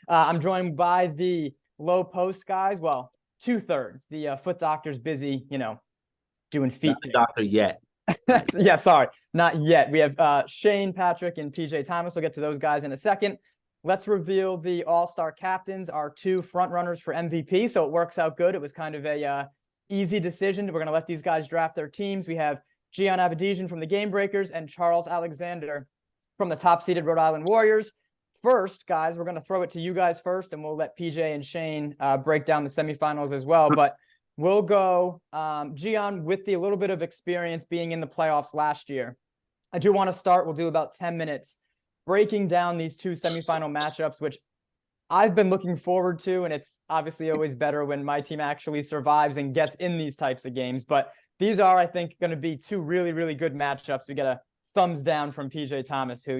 I'm joined by the low post guys. Well, 2/3. The foot doctor's busy, doing feet. Not the doctor yet. Yeah, sorry, not yet. We have Shaine Patrick and PJ Thomas. We'll get to those guys in a second. Let's reveal the all-star captains, our two front runners for MVP. So it works out good. It was kind of a easy decision. We're going to let these guys draft their teams. We have Gian Avedisian from the Game Breakers and Charles Alexander from the top-seeded Rhode Island Warriors. First, guys, we're going to throw it to you guys first, and we'll let PJ and Shaine break down the semifinals as well. But we'll go Gian with the little bit of experience being in the playoffs last year. I do want to start. We'll do about 10 minutes breaking down these two semifinal matchups, which I've been looking forward to. And it's obviously always better when my team actually survives and gets in these types of games. But these are, I think, going to be two really, really good matchups. We get a thumbs down from PJ Thomas, who,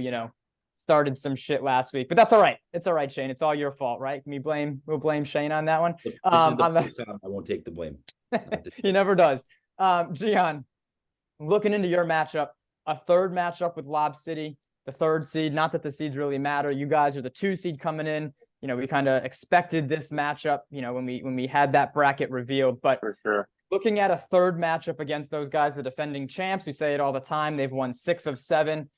started some shit last week, but that's all right. It's all right, Shaine. It's all your fault, right? We'll blame Shaine on that one. This is the first time I won't take the blame. He never does. Gian, looking into your matchup, a third matchup with Lob City, the third seed. Not that the seeds really matter. You guys are the 2 seed coming in. We kind of expected this matchup, when we had that bracket revealed, but for sure. Looking at a third matchup against those guys, the defending champs, we say it all the time. They've won 6 of 7.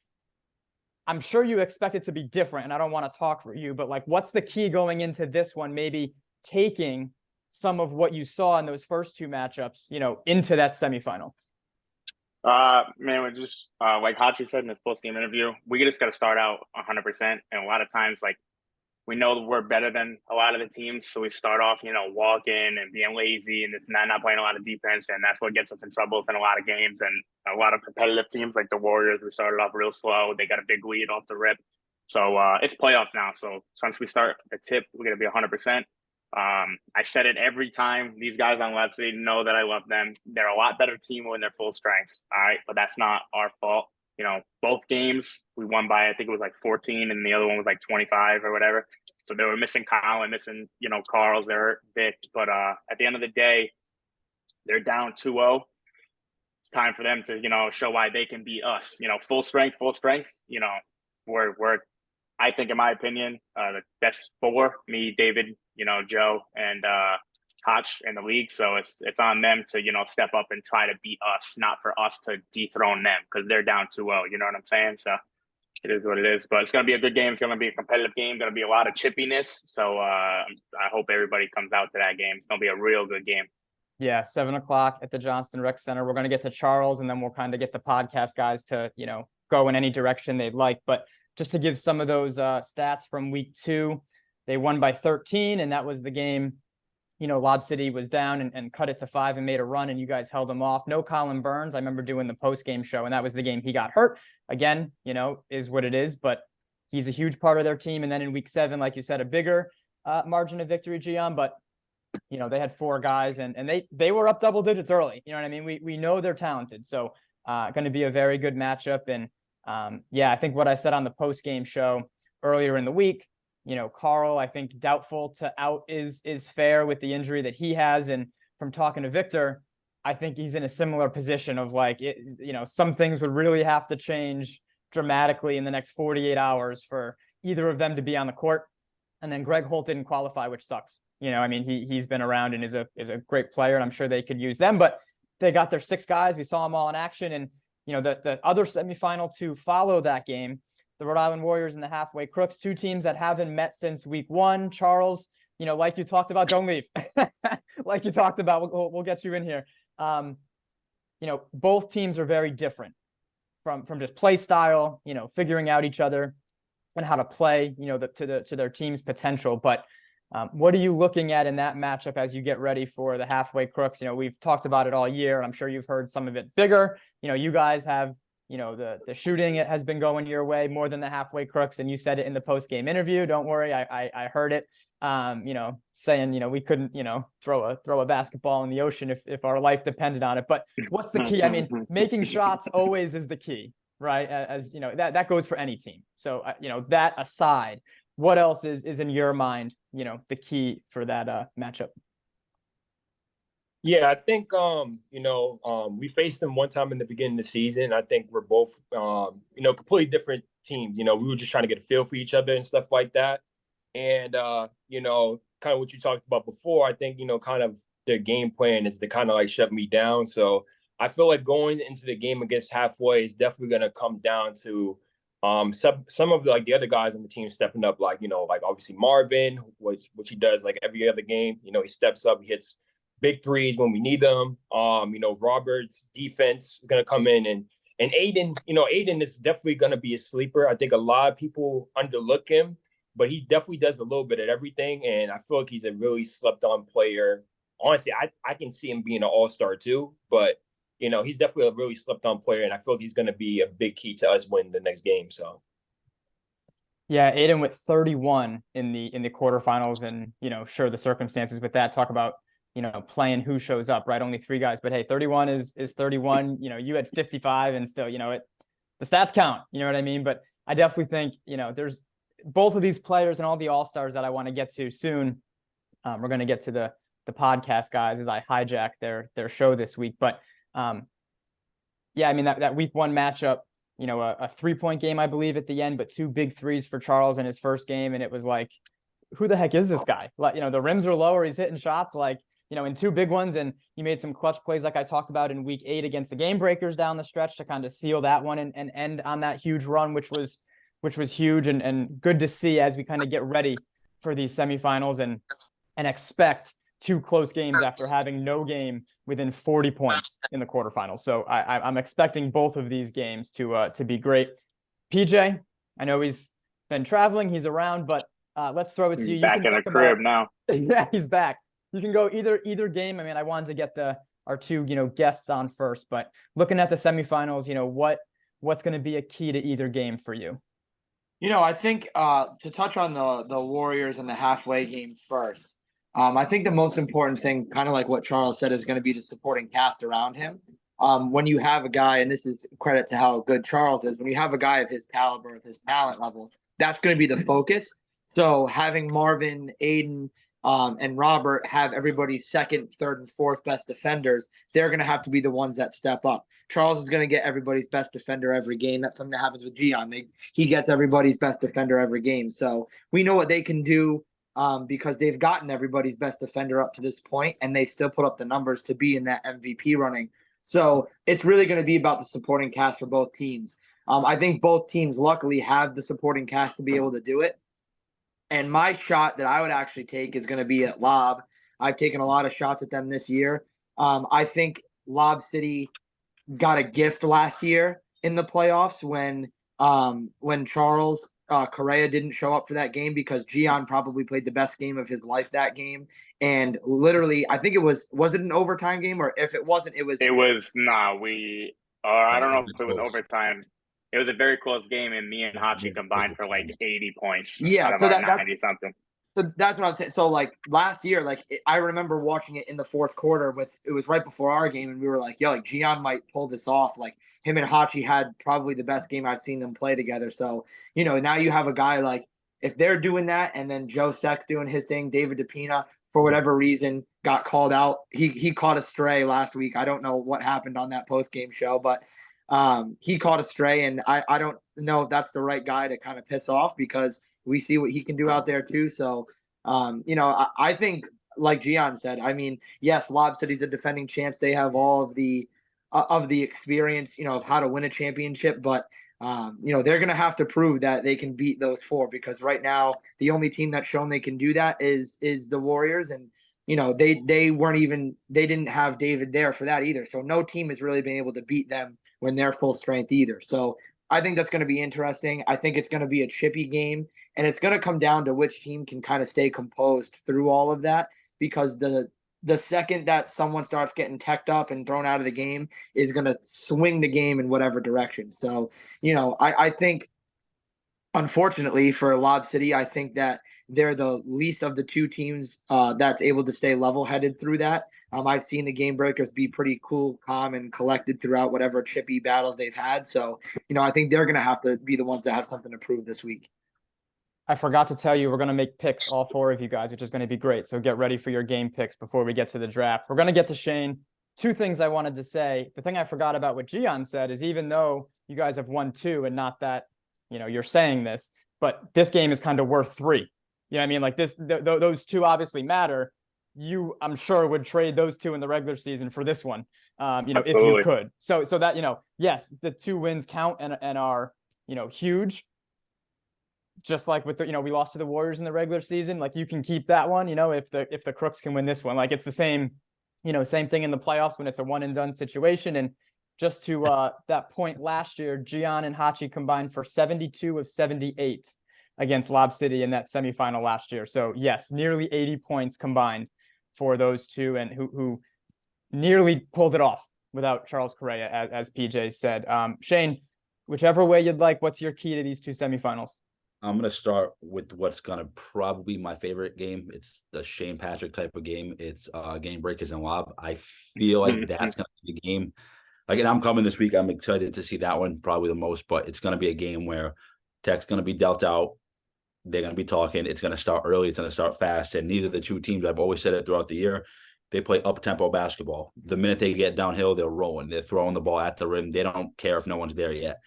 I'm sure you expect it to be different, and I don't want to talk for you, but what's the key going into this one? Maybe taking some of what you saw in those first 2 matchups, into that semifinal. Man, we just like Hachi said in his post-game interview, we just got to start out 100%. And a lot of times, we know that we're better than a lot of the teams, so we start off, walking and being lazy and not playing a lot of defense, and that's what gets us in trouble in a lot of games. And a lot of competitive teams like the Warriors, we started off real slow. They got a big lead off the rip. So it's playoffs now. So once we start at the tip, we're going to be 100%. I said it every time. These guys on Left City know that I love them. They're a lot better team when they're full strength. All right, but that's not our fault. Both games we won by, I think it was 14, and the other one was 25 or whatever. So they were missing Colin, missing, Carl's, they're Vic. But at the end of the day, they're down 2-0. It's time for them to, show why they can beat us. Full strength. We're I think, in my opinion, the best 4, me, David, Joe, and Hotch in the league. So it's on them to, step up and try to beat us, not for us to dethrone them, because they're down 2-0. You know what I'm saying? So it is what it is. But it's going to be a good game. It's going to be a competitive game. Going to be a lot of chippiness. So I hope everybody comes out to that game. It's going to be a real good game. Yeah, 7:00 at the Johnston Rec Center. We're going to get to Charles, and then we'll kind of get the podcast guys to, go in any direction they'd like. But just to give some of those stats from week 2, they won by 13, and that was the game. Lob City was down and cut it to 5 and made a run, and you guys held them off. No Colin Burns. I remember doing the post-game show, and that was the game he got hurt. Again, is what it is, but he's a huge part of their team. And then in week 7, like you said, a bigger margin of victory, Gian, but they had 4 guys, and they were up double digits early. You know what I mean? We know they're talented, so going to be a very good matchup. And I think what I said on the post-game show earlier in the week, Carl, I think doubtful to out is fair with the injury that he has. And from talking to Victor, I think he's in a similar position of some things would really have to change dramatically in the next 48 hours for either of them to be on the court. And then Greg Holt didn't qualify, which sucks. He's been around and is a great player, and I'm sure they could use them, but they got their 6 guys. We saw them all in action. And, the other semifinal to follow that game, the Rhode Island Warriors and the Halfway Crooks, 2 teams that haven't met since week 1. Charles, like you talked about, don't leave. Like you talked about, we'll get you in here. Both teams are very different from just play style, figuring out each other and how to play, to their team's potential. But what are you looking at in that matchup as you get ready for the Halfway Crooks? We've talked about it all year. I'm sure you've heard some of it bigger. You guys have, the shooting, it has been going your way more than the Halfway Crooks. And you said it in the post-game interview. Don't worry. I heard it, saying, we couldn't, throw a basketball in the ocean if our life depended on it. But what's the key? I mean, making shots always is the key, right? As that goes for any team. So, that aside, what else is in your mind, the key for that matchup? Yeah, I think, we faced them one time in the beginning of the season. I think we're both, completely different teams. We were just trying to get a feel for each other and stuff like that. And, kind of what you talked about before, I think, kind of their game plan is to kind of like shut me down. So I feel like going into the game against halfway is definitely going to come down to some of the other guys on the team stepping up, like obviously Marvin, which he does like every other game. He steps up, he hits big threes when we need them. Robert's defense is gonna come in, and Aiden is definitely gonna be a sleeper. I think a lot of people underlook him, but he definitely does a little bit of everything, and I feel like he's a really slept on player. Honestly, I can see him being an all-star too, but he's definitely a really slept on player, and I feel like he's going to be a big key to us winning the next game. So, yeah, Aiden with 31 in the quarterfinals, and sure, the circumstances with that. Talk about playing who shows up, right? Only 3 guys, but hey, 31 is 31. You had 55, and still, the stats count. You know what I mean? But I definitely think there's both of these players and all the all-stars that I want to get to soon. We're going to get to the podcast guys as I hijack their show this week, but yeah, I mean that week 1 matchup, a 3-point game, I believe, at the end, but 2 big threes for Charles in his first game. And it was like, who the heck is this guy? Like, the rims are lower. He's hitting shots like, in 2 big ones. And he made some clutch plays like I talked about in week 8 against the Game Breakers down the stretch to kind of seal that one and end on that huge run, which was huge and good to see as we kind of get ready for these semifinals and expect 2 close games after having no game within 40 points in the quarterfinals. So I'm expecting both of these games to be great. PJ, I know he's been traveling, he's around, but let's throw it to you. He's back in the crib now. Yeah, he's back. You can go either game. I mean, I wanted to get our 2 guests on first, but looking at the semifinals, what's going to be a key to either game for you? I think to touch on the Warriors and the halfway game first. I think the most important thing, kind of like what Charles said, is going to be the supporting cast around him. When you have a guy, and this is credit to how good Charles is, when you have a guy of his caliber, of his talent level, that's going to be the focus. So having Marvin, Aiden, and Robert have everybody's second, third, and fourth best defenders, they're going to have to be the ones that step up. Charles is going to get everybody's best defender every game. That's something that happens with Gian. He gets everybody's best defender every game. So we know what they can do. Because they've gotten everybody's best defender up to this point, and they still put up the numbers to be in that MVP running. So it's really going to be about the supporting cast for both teams. I think both teams luckily have the supporting cast to be able to do it. And my shot that I would actually take is going to be at Lob. I've taken a lot of shots at them this year. I think Lob City got a gift last year in the playoffs when Charles Correa didn't show up for that game because Gian probably played the best game of his life that game. And literally, I think was it an overtime game, or if it wasn't, I don't know if it was overtime. It was a very close game, and me and Hachi combined for like 80 points. Yeah, so that's 90 something. So that's what I'm saying. So like last year, I remember watching it in the fourth quarter it was right before our game, and we were like, yo, like Gian might pull this off. Like him and Hachi had probably the best game I've seen them play together. So, now you have a guy like, if they're doing that, and then Joe Seck's doing his thing, David DePina, for whatever reason, got called out. He caught a stray last week. I don't know what happened on that post-game show, but he caught a stray, and I don't know if that's the right guy to kind of piss off because we see what he can do out there too. So, I think, like Gian said, I mean, yes, Lob City's a defending champs. They have all of the experience, of how to win a championship, but they're going to have to prove that they can beat those 4 because right now the only team that's shown they can do that is the Warriors. And, they didn't have David there for that either. So no team has really been able to beat them when they're full strength either. So I think that's going to be interesting. I think it's going to be a chippy game, and it's going to come down to which team can kind of stay composed through all of that, because the second that someone starts getting teched up and thrown out of the game is going to swing the game in whatever direction. So, I think, unfortunately for Lob City, I think that they're the least of the 2 teams that's able to stay level-headed through that. I've seen the Game Breakers be pretty cool, calm, and collected throughout whatever chippy battles they've had. So, I think they're going to have to be the ones that have something to prove this week. I forgot to tell you, we're going to make picks, all 4 of you guys, which is going to be great. So get ready for your game picks before we get to the draft. We're going to get to Shaine. 2 things I wanted to say. The thing I forgot about what Gian said is, even though you guys have won 2 and not that, you're saying this, but this game is kind of worth 3. You know what I mean? Like those two obviously matter. I'm sure would trade those two in the regular season for this one, if you could. So that, yes, the 2 wins count and are, huge. Just like with we lost to the Warriors in the regular season. Like you can keep that one, if the Crooks can win this one. Like it's the same, same thing in the playoffs when it's a one and done situation. And just to that point last year, Gian and Hachi combined for 72 of 78 against Lob City in that semifinal last year. So yes, nearly 80 points combined for those two, and who nearly pulled it off without Charles Correa, as PJ said. Shane, whichever way you'd like, what's your key to these 2 semifinals? I'm going to start with what's going to probably be my favorite game. It's the Shaine Patrick type of game. It's game breakers and lob. I feel like that's going to be the game. Like, and I'm coming this week. I'm excited to see that one probably the most, but it's going to be a game where Tech's going to be dealt out. They're going to be talking. It's going to start early. It's going to start fast. And these are the 2 teams, I've always said it throughout the year, they play up-tempo basketball. The minute they get downhill, they're rolling. They're throwing the ball at the rim. They don't care if no one's there yet.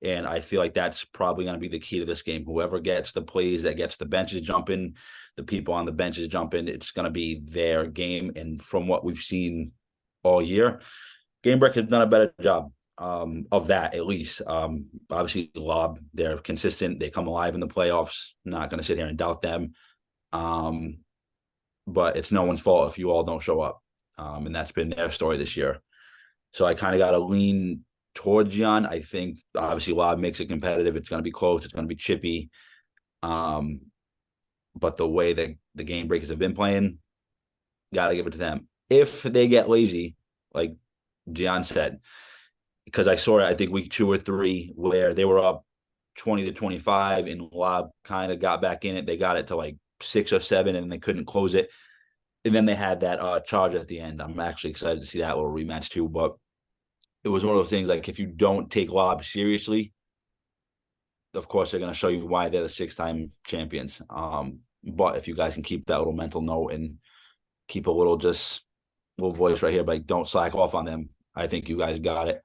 And I feel like that's probably going to be the key to this game. Whoever gets the plays, that gets the benches jumping, the people on the benches jumping, it's going to be their game. And from what we've seen all year, Game Break has done a better job of that, at least. Obviously, Lob, they're consistent. They come alive in the playoffs. Not going to sit here and doubt them. But it's no one's fault if you all don't show up. And that's been their story this year. So I kind of got to lean towards Gian. I think obviously Lob makes it competitive. It's going to be close. It's going to be chippy. But the way that the Game Breakers have been playing, got to give it to them. If they get lazy, like Gian said, because I saw it, I think week 2 or 3, where they were up 20-25 and Lob kind of got back in it. They got it to like 6 or 7 and they couldn't close it. And then they had that charge at the end. I'm actually excited to see that little rematch too. But it was one of those things, like, if you don't take Lob seriously, of course they're going to show you why they're the 6-time champions. But if you guys can keep that little mental note and keep a little voice right here, but don't slack off on them, I think you guys got it.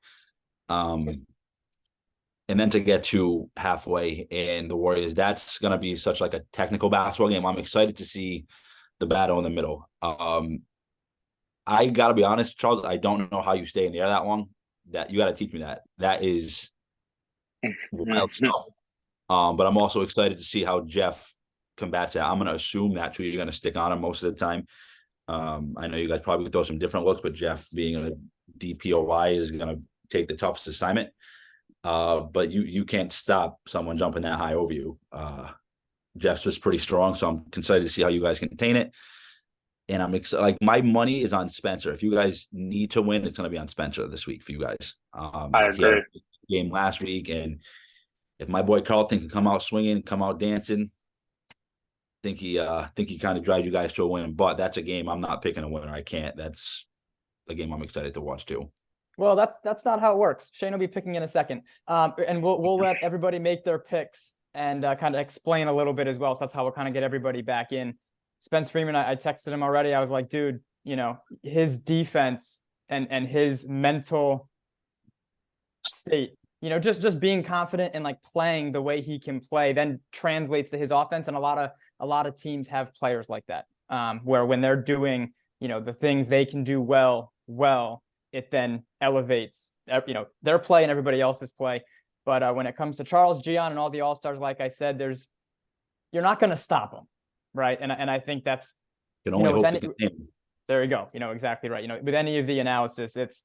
And then to get to halfway and the Warriors, that's going to be such like a technical basketball game. I'm excited to see the battle in the middle. I got to be honest, Charles, I don't know how you stay in the air that long. That you got to teach me that. That is wild stuff. But I'm also excited to see how Jeff combats that. I'm going to assume that's who you're going to stick on him most of the time. I know you guys probably throw some different looks, but Jeff, being a DPOY, is going to take the toughest assignment. But you can't stop someone jumping that high over you. Jeff's just pretty strong, so I'm excited to see how you guys contain it. And I'm excited. Like, my money is on Spencer. If you guys need to win, it's going to be on Spencer this week for you guys. I agree. He had a game last week, and if my boy Carlton can come out swinging, come out dancing, think he kind of drives you guys to a win. But that's a game I'm not picking a winner. I can't. That's a game I'm excited to watch too. Well, that's not how it works. Shane will be picking in a second, and we'll let everybody make their picks and kind of explain a little bit as well. So that's how we'll kind of get everybody back in. Spence Freeman, I texted him already. I was like, dude, his defense and his mental state, just being confident and like playing the way he can play, then translates to his offense. And a lot of teams have players like that, where when they're doing, the things they can do well, it then elevates, their play and everybody else's play. But when it comes to Charles, Gian, and all the All-Stars, like I said, you're not going to stop them. Right. And I think that's, can only hope to contain. There you go. Exactly right. With any of the analysis, it's,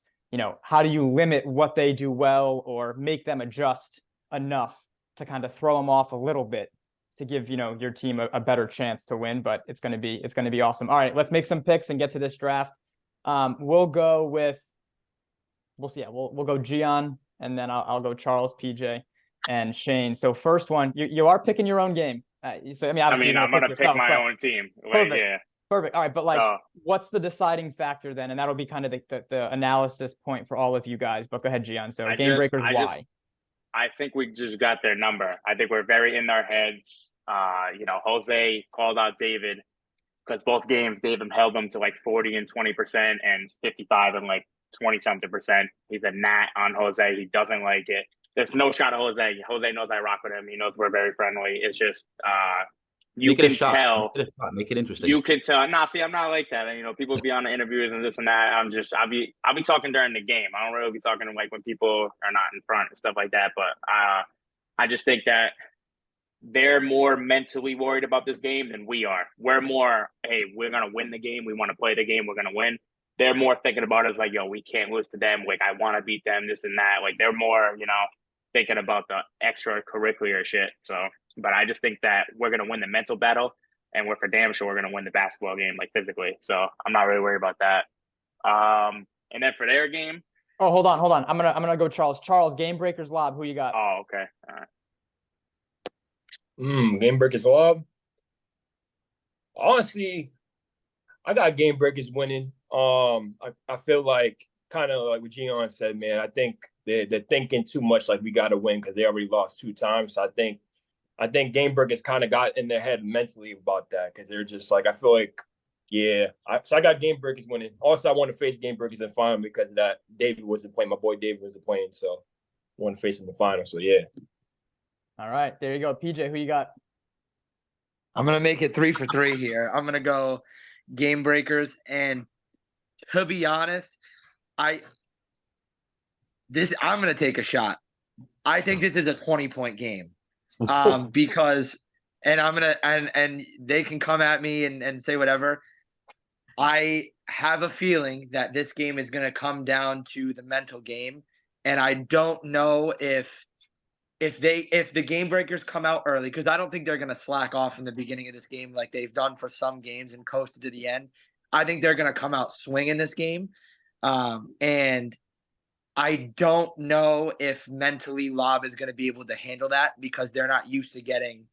how do you limit what they do well or make them adjust enough to kind of throw them off a little bit to give, your team a better chance to win. But it's going to be awesome. All right, let's make some picks and get to this draft. We'll go Gian, and then I'll go Charles, PJ, and Shane. So first one, you are picking your own game. So obviously, I'm going to pick my own team. Perfect. Yeah. Perfect. All right, but what's the deciding factor then? And that'll be kind of the analysis point for all of you guys. But go ahead, Gian. So game breakers, why? I think we just got their number. I think we're very in our heads. Jose called out David because both games David held them to like 40 and 20% and 55 and like 20-something%. He's a gnat on Jose. He doesn't like it. There's no shot at Jose. Jose knows I rock with him. He knows we're very friendly. It's just you Make it a can shot. tell. Make it a shot. Make it interesting. You can tell. Nah, see, I'm not like that. And, people be on the interviews and this and that. I'll be talking during the game. I don't really be talking like when people are not in front and stuff like that. But I just think that they're more mentally worried about this game than we are. We're more, hey, we're gonna win the game. We want to play the game. We're gonna win. They're more thinking about it as like, yo, we can't lose to them. Like, I want to beat them, this and that. Like, they're more, thinking about the extracurricular shit. So, but I just think that we're gonna win the mental battle, and we're for damn sure we're gonna win the basketball game, like physically. So I'm not really worried about that. And then for their game. Oh, hold on. I'm gonna go Charles. Charles, game breakers lob. Who you got? Oh, okay. All right. Game breakers lob. Honestly, I got game breakers winning. I feel like kind of like what Gian said, man. I think they're thinking too much like we got to win because they already lost 2 times. So I think game breakers kind of got in their head mentally about that because they're just like, I feel like, yeah. So I got game breakers winning. Also, I want to face game breakers in final because of that. David wasn't playing. My boy David wasn't playing, so I want to face him in the final. So yeah. All right, there you go. PJ, who you got? I'm gonna make it 3 for 3 here. I'm gonna go game breakers, and to be honest, I'm gonna take a shot. I think this is a 20-point game. Because and I'm gonna and they can come at me and say whatever. I have a feeling that this game is gonna come down to the mental game, and I don't know if the game breakers come out early, because I don't think they're going to slack off in the beginning of this game like they've done for some games and coasted to the end. I think they're going to come out swinging this game. And I don't know if mentally Lob is going to be able to handle that because they're not used to getting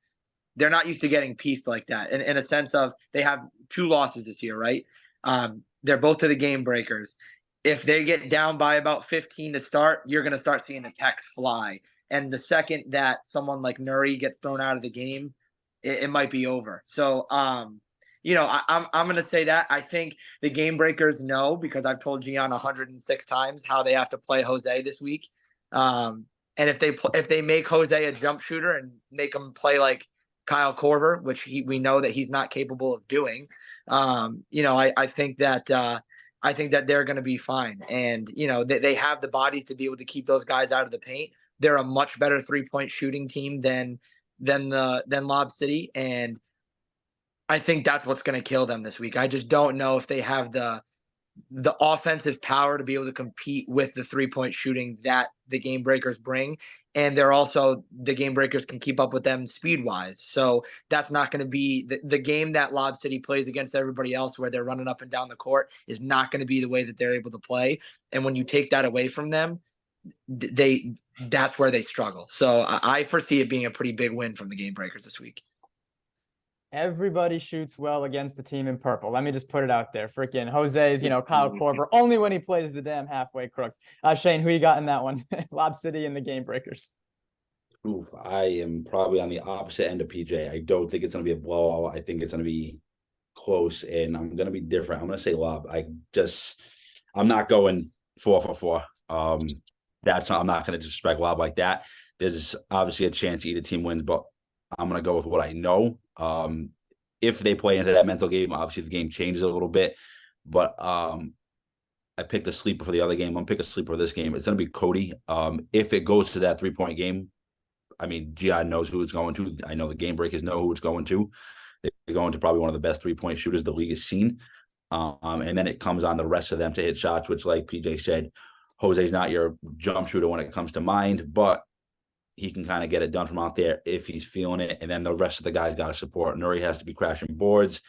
pieced like that. In a sense of they have 2 losses this year, right? They're both to the game breakers. If they get down by about 15 to start, you're going to start seeing the text fly. And the second that someone like Nuri gets thrown out of the game, it might be over. So, I'm going to say that. I think the game breakers know, because I've told Gian 106 times how they have to play Jose this week. And if they make Jose a jump shooter and make him play like Kyle Korver, which we know that he's not capable of doing, I think that they're going to be fine. And, they have the bodies to be able to keep those guys out of the paint. They're a much better 3-point shooting team than Lob City, and I think that's what's going to kill them this week. I just don't know if they have the offensive power to be able to compete with the 3-point shooting that the game breakers bring, and the game breakers can keep up with them speed wise. So that's not going to be the game that Lob City plays against everybody else, where they're running up and down the court, is not going to be the way that they're able to play. And when you take that away from them, that's where they struggle. So I foresee it being a pretty big win from the game breakers this week. Everybody shoots well against the team in purple. Let me just put it out there. Freaking Jose's, Kyle Korver, only when he plays the damn halfway crooks. Shane, who you got in that one? Lob City and the game breakers. Oof, I am probably on the opposite end of PJ. I don't think it's going to be a blowout. I think it's going to be close, and I'm going to be different. I'm going to say Lob. I'm not going 4 for 4. I'm not going to disrespect Lob like that. There's obviously a chance either team wins, but I'm going to go with what I know. If they play into that mental game, obviously the game changes a little bit, but I picked a sleeper for the other game. I'm going to pick a sleeper for this game. It's going to be Cody. If it goes to that 3-point game, I mean, Gian knows who it's going to. I know the game breakers know who it's going to. They're going to probably one of the best 3-point shooters the league has seen. And then it comes on the rest of them to hit shots, which, like PJ said, Jose's not your jump shooter when it comes to mind, but he can kind of get it done from out there if he's feeling it. And then the rest of the guys got to support. Nuri has to be crashing boards.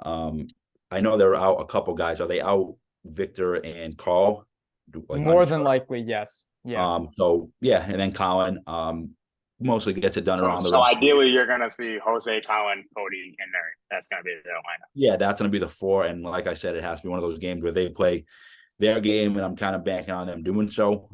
I know they're out a couple guys. Are they out Victor and Carl? More than likely, yes. Yeah. And then Colin mostly gets it done around the So ideally, you're going to see Jose, Colin, Cody, and Nuri. That's going to be the lineup. Yeah, that's going to be the 4. And like I said, it has to be one of those games where they play their game, and I'm kind of banking on them doing so.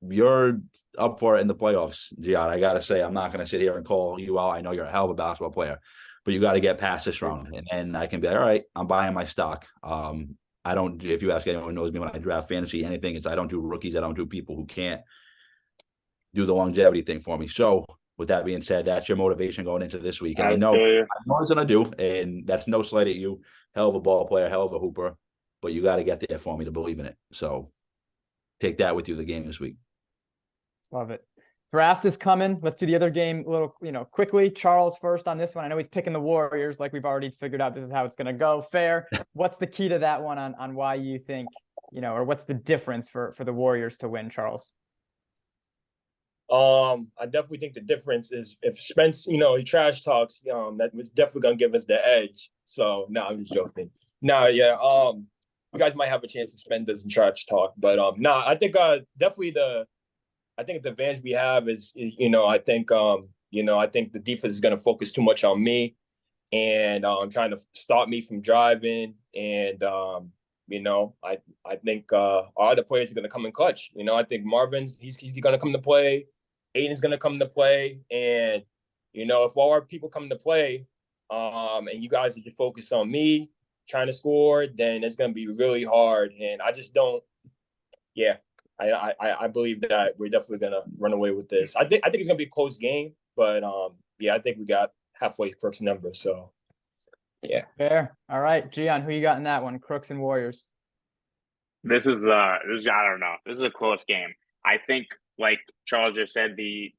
You're up for it in the playoffs, Gian. I got to say, I'm not going to sit here and call you out. I know you're a hell of a basketball player, but you got to get past this round. And then I can be like, all right, I'm buying my stock. I don't, if you ask anyone who knows me when I draft fantasy, anything, I don't do rookies. I don't do people who can't do the longevity thing for me. So with that being said, that's your motivation going into this week. And I feel you. I know what it's going to do, and that's no slight at you. Hell of a ball player, hell of a hooper, but you got to get there for me to believe in it. So take that with you the game this week. Love it. Draft is coming. Let's do the other game a little, quickly. Charles first on this one. I know he's picking the Warriors, like we've already figured out this is how it's going to go. Fair. What's the key to that one on why you think, or what's the difference for the Warriors to win, Charles? I definitely think the difference is if Spence, he trash talks, that was definitely gonna give us the edge. So no, I'm just joking. No, yeah, you guys might have a chance if Spence doesn't trash talk, but I think definitely I think the advantage we have is I think the defense is gonna focus too much on me and trying to stop me from driving and I think our other players are gonna come in clutch. I think Marvin's he's gonna come to play. Aiden's going to come to play. And, if all our people come to play and you guys are just focused on me trying to score, then it's going to be really hard. And I just don't, I believe that we're definitely going to run away with this. I think it's going to be a close game, but I think we got halfway Crooks number. So, yeah. Fair. All right, Gian, who you got in that one? Crooks and Warriors. This is I don't know. This is a close game. I think, like Charles just said, the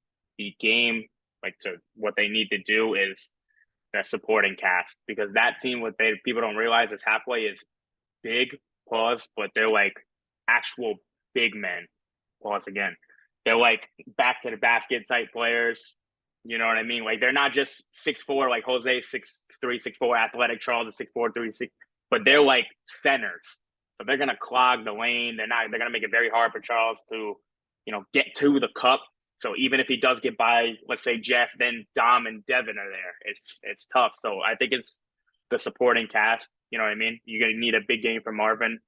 game, like to what they need to do is their supporting cast, because that team, what people don't realize is halfway is big, pause, but they're like actual big men, pause again. They're like back to the basket type players. You know what I mean? Like they're not just 6'4", like Jose 6'3", 6'4", athletic, Charles is 6'4", 3'6", but they're like centers. So they're gonna clog the lane. They're gonna make it very hard for Charles to get to the cup. So even if he does get by, let's say Jeff, then Dom and Devin are there. It's tough. So I think it's the supporting cast. You know what I mean? You're gonna need a big game from Marvin.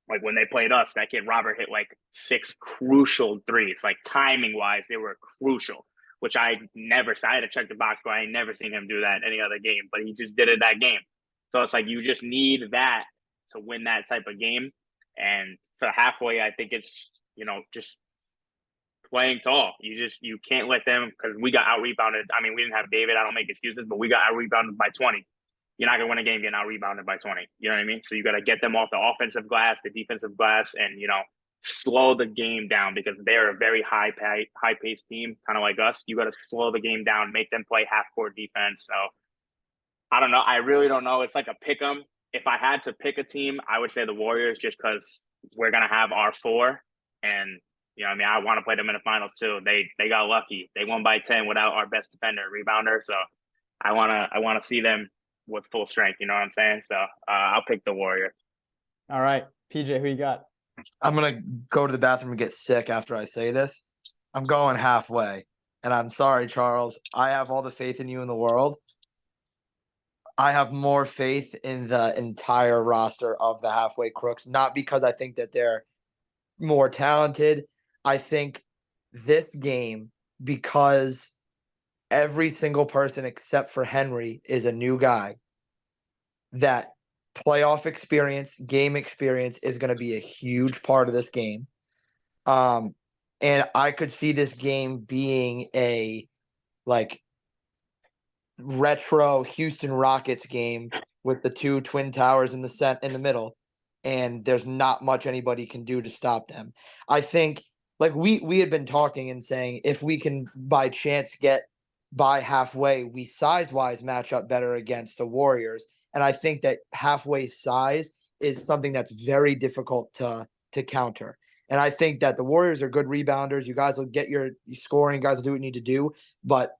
Like when they played us, that kid Robert hit like 6 crucial threes. Like timing wise, they were crucial, which I never saw. I had to check the box score. I ain't never seen him do that in any other game, but he just did it that game. So it's like you just need that to win that type of game. And for halfway, I think it's just playing tall. You can't let them, because we got out rebounded. I mean, we didn't have David. I don't make excuses, but we got out rebounded by 20. You're not gonna win a game getting out rebounded by 20. You know what I mean? So you got to get them off the offensive glass, the defensive glass, and slow the game down, because they're a very high paced team, kind of like us. You got to slow the game down, make them play half court defense. So I don't know. I really don't know. It's like a pick 'em. If I had to pick a team, I would say the Warriors, just because we're gonna have our 4, and I want to play them in the finals too. They got lucky. They won by 10 without our best defender, rebounder. So I wanna see them with full strength. You know what I'm saying? So I'll pick the Warriors. All right, PJ, who you got? I'm going to go to the bathroom and get sick after I say this. I'm going halfway. And I'm sorry, Charles. I have all the faith in you in the world. I have more faith in the entire roster of the halfway Crooks, not because I think that they're more talented. I think this game, because every single person except for Henry is a new guy, that playoff experience, game experience is going to be a huge part of this game. And I could see this game being a retro Houston Rockets game with the 2 twin towers in the middle, and there's not much anybody can do to stop them. I think we had been talking and saying, if we can by chance get by halfway, we size-wise match up better against the Warriors. And I think that halfway size is something that's very difficult to counter. And I think that the Warriors are good rebounders. You guys will get your scoring. You guys will do what you need to do. But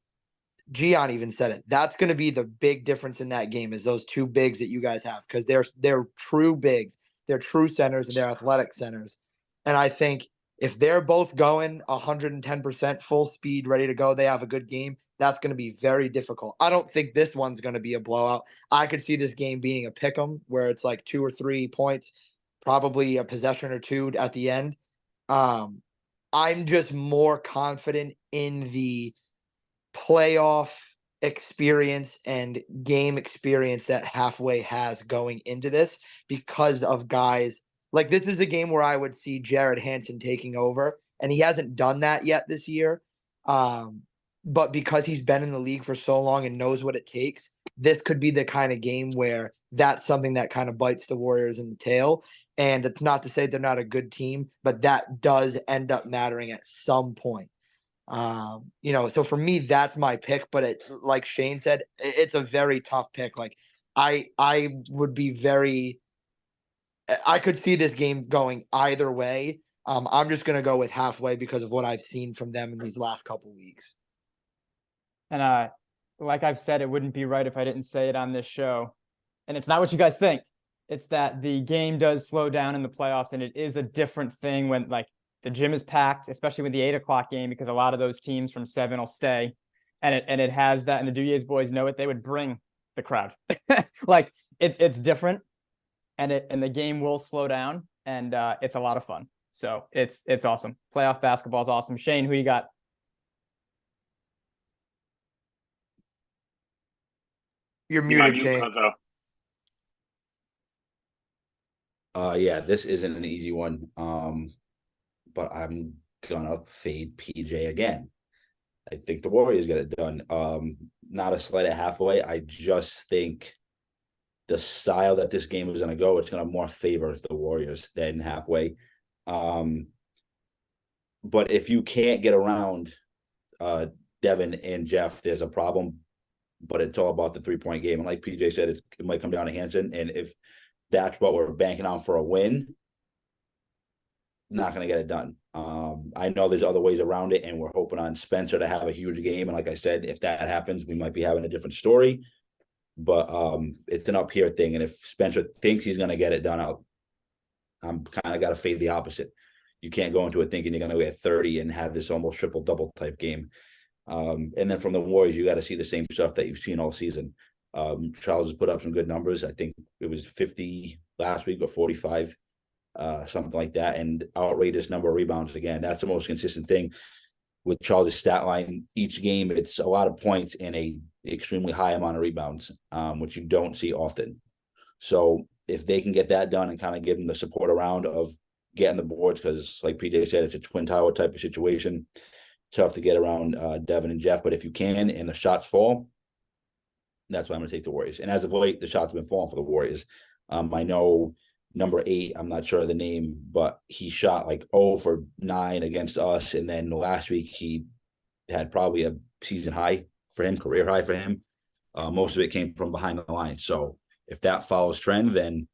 Gian even said it. That's going to be the big difference in that game, is those 2 bigs that you guys have, because they're true bigs. They're true centers, and they're athletic centers. And I think if they're both going 110% full speed, ready to go, they have a good game. That's going to be very difficult. I don't think this one's going to be a blowout. I could see this game being a pick 'em, where it's like 2 or 3 points, probably a possession or 2 at the end. I'm just more confident in the playoff experience and game experience that halfway has going into this, because of guys like this is the game where I would see Jared Hansen taking over, and he hasn't done that yet this year. but because he's been in the league for so long and knows what it takes, this could be the kind of game where that's something that kind of bites the Warriors in the tail. And it's not to say they're not a good team, but that does end up mattering at some point. So for me, that's my pick. But like Shane said, it's a very tough pick. Like I would be I could see this game going either way. I'm just gonna go with halfway because of what I've seen from them in these last couple weeks. And like I've said, it wouldn't be right if I didn't say it on this show. And it's not what you guys think. It's that the game does slow down in the playoffs, and it is a different thing when like the gym is packed, especially with the 8 o'clock game, because a lot of those teams from 7 will stay. And it has that, and the Duyes boys know it. They would bring the crowd. Like it's different, and the game will slow down, and it's a lot of fun. So it's awesome. Playoff basketball is awesome. Shane, who you got? You're You might muted, mute, Shane. Zocco. Yeah, this isn't an easy one. But I'm gonna fade PJ again. I think the Warriors get it done. Not a slight at halfway. I just think the style that this game is gonna go, it's gonna more favor the Warriors than halfway. But if you can't get around Devin and Jeff, there's a problem. But it's all about the 3-point game. And like PJ said, it might come down to Hanson. And if that's what we're banking on for a win, not going to get it done. I know there's other ways around it, and we're hoping on Spencer to have a huge game. And like I said, if that happens, we might be having a different story. But it's an up here thing. And if Spencer thinks he's going to get it done, I'm kind of got to fade the opposite. You can't go into it thinking you're going to get 30 and have this almost triple-double type game. And then from the Warriors, you got to see the same stuff that you've seen all season. Charles has put up some good numbers. I think it was 50 last week or 45, something like that, and outrageous number of rebounds again. That's the most consistent thing with Charles' stat line. Each game, it's a lot of points and a extremely high amount of rebounds, which you don't see often. So if they can get that done and kind of give them the support around of getting the boards, because like PJ said, it's a twin tower type of situation. Tough to get around Devin and Jeff, but if you can and the shots fall, that's why I'm going to take the Warriors. And as of late, the shots have been falling for the Warriors. I know number 8, I'm not sure of the name, but he shot like 0 for 9 against us. And then last week, he had probably a season high for him, career high for him. Most of it came from behind the line. So if that follows trend, then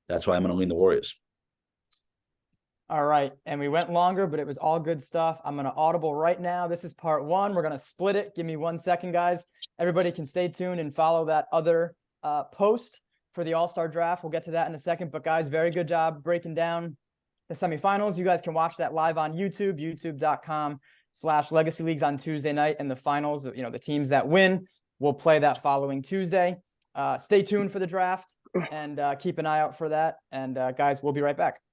that's why I'm going to lean the Warriors. All right. And we went longer, but it was all good stuff. I'm going to audible right now. This is part 1. We're going to split it. Give me 1 second, guys. Everybody can stay tuned and follow that other post for the All-Star draft. We'll get to that in a second. But guys, very good job breaking down the semifinals. You guys can watch that live on YouTube, youtube.com/Legacy Leagues on Tuesday night. And the finals, the teams that win will play that following Tuesday. Stay tuned for the draft and keep an eye out for that. And guys, we'll be right back.